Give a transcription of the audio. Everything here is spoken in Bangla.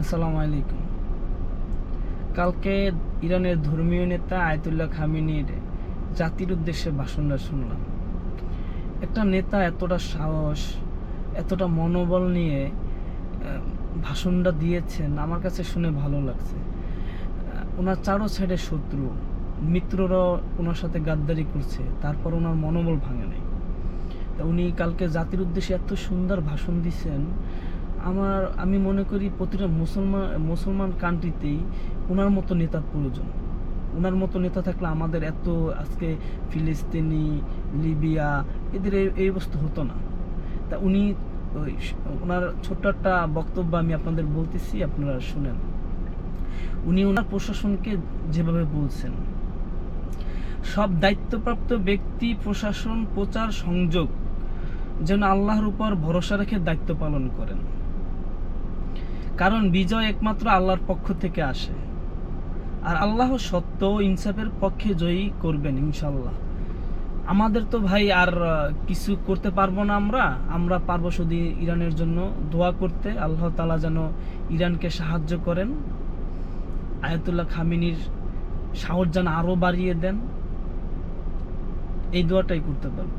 আসসালামু আলাইকুম। কালকে ইরানের ধর্মীয় নেতা আয়াতুল্লাহ খামেনির জাতির উদ্দেশ্যে ভাষণটা শুনলাম। একটা নেতা এতটা সাহস, এতটা মনোবল নিয়ে ভাষণটা দিয়েছেন, আমার কাছে শুনে ভালো লাগছে। ওনার চারো সাইডে শত্রু, মিত্ররাও ওনার সাথে গাদ্দারি করছে, তারপর ওনার মনোবল ভাঙে নাই। তা উনি কালকে জাতির উদ্দেশ্যে এত সুন্দর ভাষণ দিছেন। আমি মনে করি প্রতিটা মুসলমান কান্ট্রিতেই ওনার মতো নেতা প্রয়োজন। ওনার মতো নেতা থাকলে আমাদের এত আজকে ফিলিস্তিনি, লিবিয়া এদের এই অবস্থা হতো না। তা উনি ওনার ছোট্ট একটা বক্তব্য আমি আপনাদের বলতেছি, আপনারা শুনেন। উনি ওনার প্রশাসনকে যেভাবে বলছেন, সব দায়িত্বপ্রাপ্ত ব্যক্তি, প্রশাসন, প্রচার, সংযোগ যেন আল্লাহর উপর ভরসা রেখে দায়িত্ব পালন করেন, কারণ বিজয় একমাত্র আল্লাহর পক্ষ থেকে আসে। আর আল্লাহ সত্য ও ইনসাফের পক্ষে জয়ী করবেন ইনশাল্লাহ। আমাদের তো ভাই আর কিছু করতে পারবো না। আমরা পারবো শুধু ইরানের জন্য দোয়া করতে, আল্লাহ তাআলা যেন ইরানকে সাহায্য করেন, আয়াতুল্লাহ খামেনির সাহস যেন আরো বাড়িয়ে দেন, এই দোয়াটাই করতে পারবো।